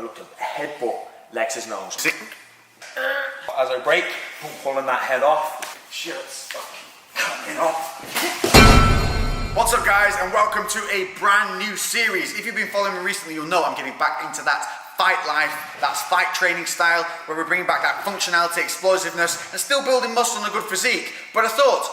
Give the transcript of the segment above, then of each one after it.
look to headbutt Lex's nose. As I break, pulling that head off. Shit's coming off. What's up guys, and welcome to a brand new series. If you've been following me recently, you'll know I'm getting back into that fight life, that's fight training style, where we're bringing back that functionality, explosiveness, and still building muscle and a good physique. But I thought,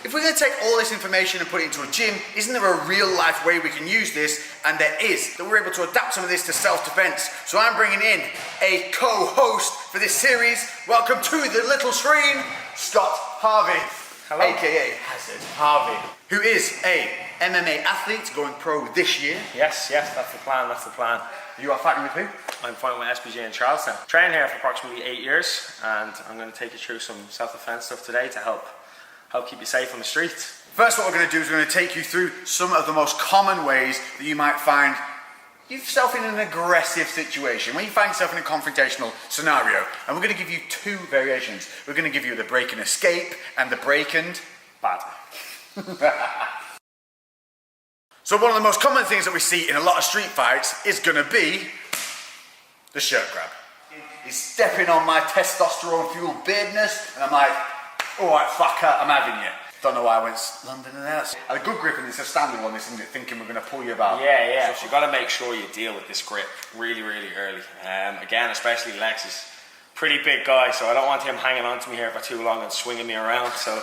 if we're going to take all this information and put it into a gym, isn't there a real life way we can use this? And there is, that we're able to adapt some of this to self-defense. So I'm bringing in a co-host for this series. Welcome to the little screen, Scott Harvey. Hello. AKA Hazard Harvey, who is a MMA athlete going pro this year. Yes, that's the plan, You are fighting with who? I'm fighting with SPG in Charlestown. Trained here for approximately 8 years, and I'm going to take you through some self-defense stuff today to help keep you safe on the streets. First, what we're going to do is we're going to take you through some of the most common ways that you might find yourself in an aggressive situation, when you find yourself in a confrontational scenario. And we're going to give you two variations. We're going to give you the break and escape and the break and batter. So one of the most common things that we see in a lot of street fights is going to be the shirt grab. He's stepping on my testosterone-fueled beardness, and I'm like, all right, fucker, I'm having you. Don't know why I went London and that. I had a good grip, and it's a standing one, isn't it? Thinking we're going to pull you about. Yeah. So you've got to make sure you deal with this grip really early. Again, especially Lex is a pretty big guy, so I don't want him hanging on to me here for too long and swinging me around. So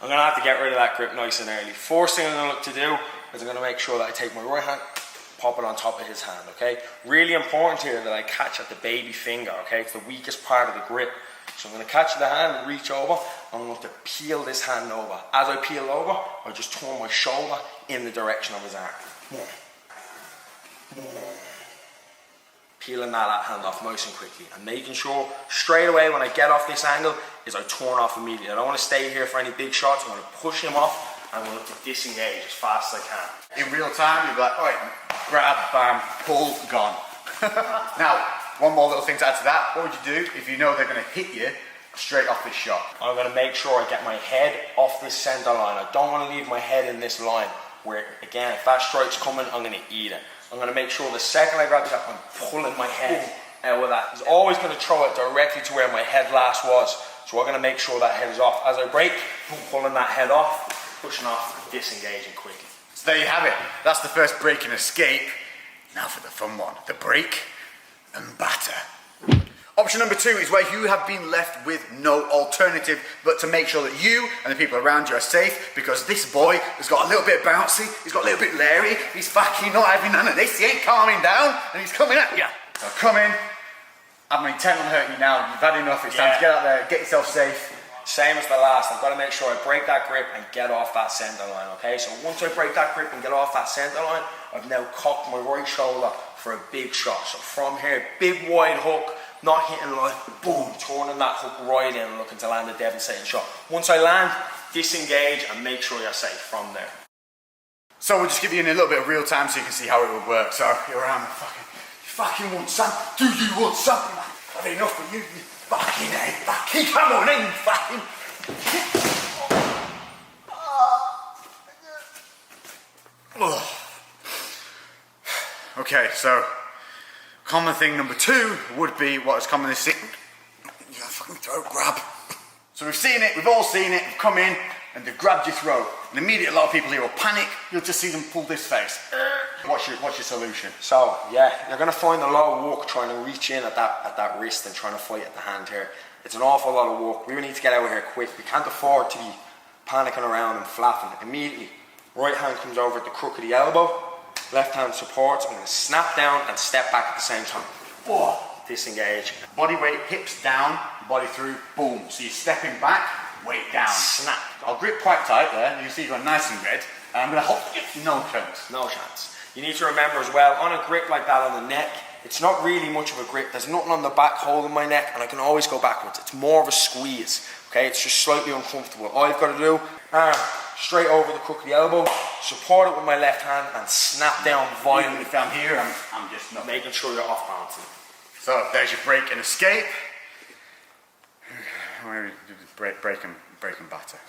I'm going to have to get rid of that grip nice and early. First thing I'm going to look to do is I'm going to make sure that I take my right hand, pop it on top of his hand, okay? Really important here that I catch at the baby finger, okay? It's the weakest part of the grip. So I'm going to catch the hand, reach over, I'm going to peel this hand over. As I peel over, I just turn my shoulder in the direction of his arm. Peeling that hand off nice and quickly, and making sure straight away when I get off this angle is I turn off immediately. I don't want to stay here for any big shots. I'm going to push him off, and I'm going to look to disengage as fast as I can. In real time, you'll be like, all right, grab, bam, pull, gone. Now, one more little thing to add to that. What would you do if you know they're going to hit you straight off this shot? I'm going to make sure I get my head off this center line. I don't want to leave my head in this line where, again, if that strike's coming, I'm going to eat it. I'm going to make sure the second I grab it up, I'm pulling my head out of that. I'm always going to throw it directly to where my head last was. So we're going to make sure that head is off. As I break, pulling that head off, pushing off, disengaging quickly. So there you have it. That's the first break and escape. Now for the fun one, the break and batter. Option number two is where you have been left with no alternative but to make sure that you and the people around you are safe, because this boy has got a little bit bouncy, he's got a little bit leery, he's fucking not having none of this, he ain't calming down, and he's coming at you. So come in, I'm intent on hurting you now, you've had enough, it's time to get out there, get yourself safe. Same as the last, I've got to make sure I break that grip and get off that center line, okay? So once I break that grip and get off that center line, I've now cocked my right shoulder for a big shot. So from here, big wide hook, not hitting line, boom, turning that hook right in and looking to land a devastating shot. Once I land, disengage and make sure you're safe from there. So we'll just give you in a little bit of real time so you can see how it would work. So here I am, you fucking want some? Do you want something? I've had enough of you. Fucking, come on in, fucking. Okay, so common thing number two would be what is commonly seen. Yeah, fucking throat grab. So we've seen it, we've all seen it, we've come in and they've grabbed your throat. And immediately a lot of people here will panic, you'll just see them pull this face. What's your solution? So, yeah, you're going to find a lot of work trying to reach in at that wrist and trying to fight at the hand here. It's an awful lot of work. We really need to get out of here quick. We can't afford to be panicking around and flapping. Immediately, right hand comes over at the crook of the elbow, left hand supports. I'm going to snap down and step back at the same time. Disengage. Body weight, hips down, body through, boom. So you're stepping back, weight down. Snap. I'll grip quite tight there. You can see you've gone nice and red. And I'm going to hold. No chance. No chance. You need to remember as well, on a grip like that on the neck, it's not really much of a grip. There's nothing on the back holding my neck, and I can always go backwards. It's more of a squeeze, okay? It's just slightly uncomfortable. All I've got to do, straight over the crook of the elbow, support it with my left hand, and snap down violently. If I'm here, I'm just not. Making sure you're off balancing. So there's your break and escape. Break and batter.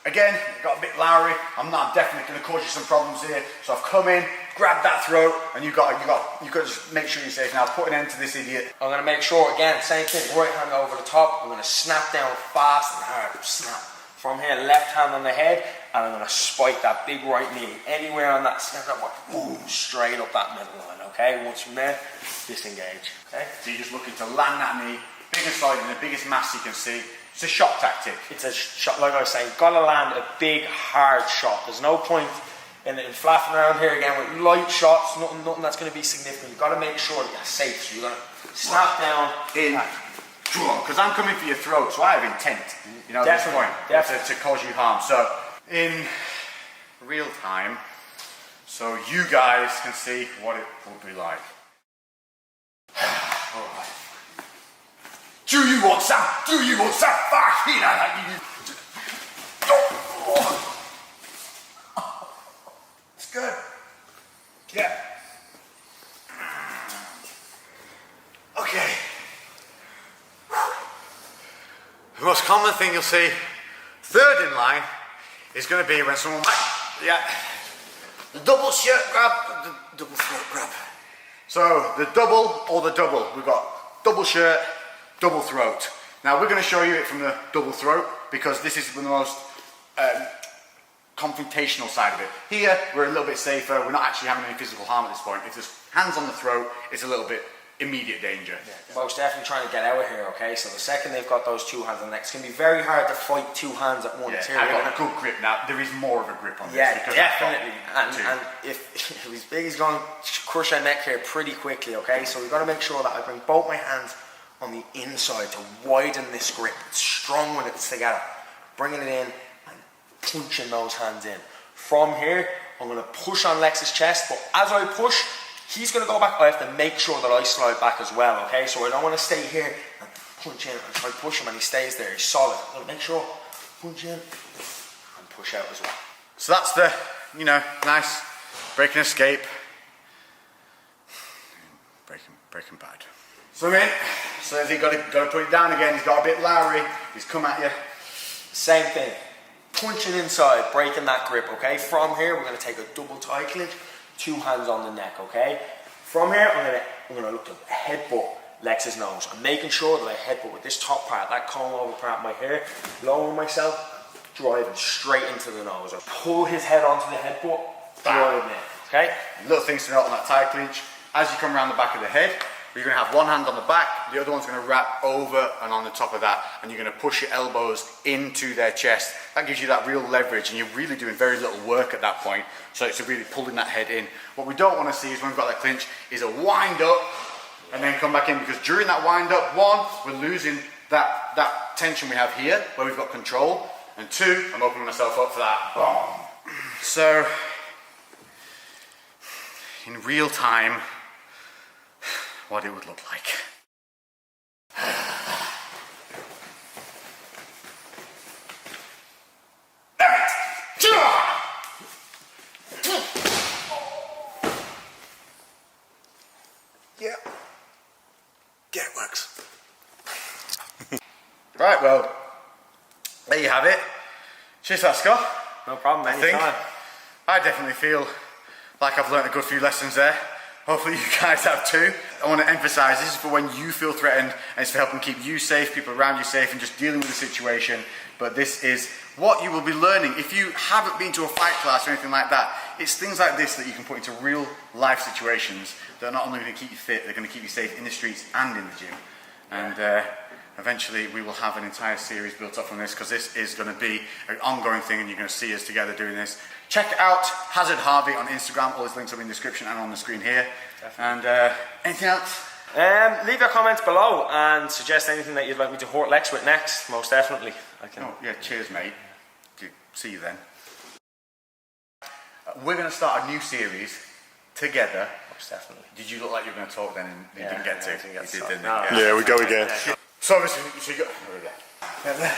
Again, got a bit lowery. I'm definitely going to cause you some problems here. So I've come in, grabbed that throat, and you've got to just make sure you're safe. Now put an end to this idiot. I'm going to make sure, again, same thing, right hand over the top. I'm going to snap down fast and hard. Snap. From here, left hand on the head, and I'm going to spike that big right knee. Anywhere on that snap, boom, straight up that middle line, okay? Once from there, disengage, okay? So you're just looking to land that knee, biggest side and the biggest mass you can see. It's a shot tactic. It's a shot, like I was saying, got to land a big, hard shot. There's no point in flapping around here again with light shots, nothing that's going to be significant. You've got to make sure that you're safe. So you're going to snap down in, because I'm coming for your throat, so I have intent. You know, definitely, at this point, to cause you harm. So in real time, so you guys can see what it will be like. All right. Do you want some? Do you want some? It's good. Yeah. Okay. The most common thing you'll see, third in line, is going to be when someone, yeah, the double shirt grab, the double throat grab. So the double or the double, we've got double shirt, double throat. Now we're going to show you it from the double throat because this is the most confrontational side of it. Here we're a little bit safer, we're not actually having any physical harm at this point. If there's hands on the throat, it's a little bit immediate danger. Yeah, most definitely trying to get out of here, okay? So the second they've got those two hands on the neck, it's going to be very hard to fight two hands at once. Yeah, I've got a good grip now. There is more of a grip on this. Yeah, because definitely. And if he's big, he's going to crush our neck here pretty quickly, okay? So we've got to make sure that I bring both my hands on the inside to widen this grip. It's strong when it's together. Bringing it in and punching those hands in. From here, I'm going to push on Lex's chest, but as I push, he's going to go back. I have to make sure that I slide back as well, okay? So I don't want to stay here and punch in and try to push him and he stays there. He's solid. I'm going to make sure, punch in and push out as well. So that's the, you know, nice break and escape. Breaking bad. So I'm in. So has he got to put it down again? He's got a bit lowery. He's come at you. Same thing. Punching inside, breaking that grip, okay? From here, we're going to take a double tie clinch, two hands on the neck, okay? From here, I'm going to look to headbutt Lex's nose. I'm making sure that I headbutt with this top part, that comb over part of my hair, lowering myself, driving straight into the nose. I pull his head onto the headbutt, driving it, okay? Little things to note on that tie clinch. As you come around the back of the head, you're going to have one hand on the back, the other one's going to wrap over and on the top of that, and you're going to push your elbows into their chest. That gives you that real leverage, and you're really doing very little work at that point, so it's really pulling that head in. What we don't want to see is when we've got that clinch, is a wind up, and then come back in, because during that wind up, one, we're losing that tension we have here, where we've got control, and two, I'm opening myself up for that. Boom. So, in real time, what it would look like. Yeah. Yeah, it works. Right, well, there you have it. Cheers for that, Scott. No problem, anytime. I definitely feel like I've learned a good few lessons there. Hopefully you guys have too. I want to emphasize this is for when you feel threatened, and it's for helping keep you safe, people around you safe, and just dealing with the situation. But this is what you will be learning. If you haven't been to a fight class or anything like that, it's things like this that you can put into real life situations that are not only going to keep you fit, they're going to keep you safe in the streets and in the gym. And eventually we will have an entire series built up from this, because this is going to be an ongoing thing, and you're going to see us together doing this. Check out Hazard Harvey on Instagram. All his links will be in the description and on the screen here. Definitely. And anything else? Leave your comments below and suggest anything that you'd like me to hurt Lex with next. Most definitely. Oh, yeah, cheers, mate. See you then. We're going to start a new series together. Most definitely. Did you look like you were going to talk then and you didn't get to? You did, didn't you? Yeah, we go again. So obviously, so you got... Over there.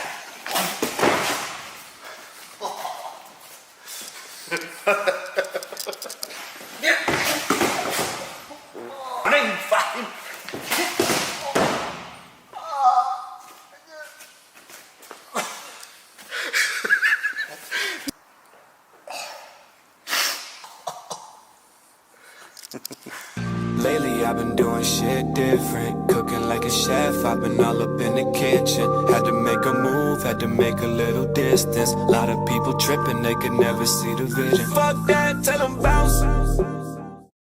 different, cooking like a chef. I've been all up in the kitchen. Had to make a move, had to make a little distance. A lot of people tripping, they could never see the vision. Fuck that, tell them bounce.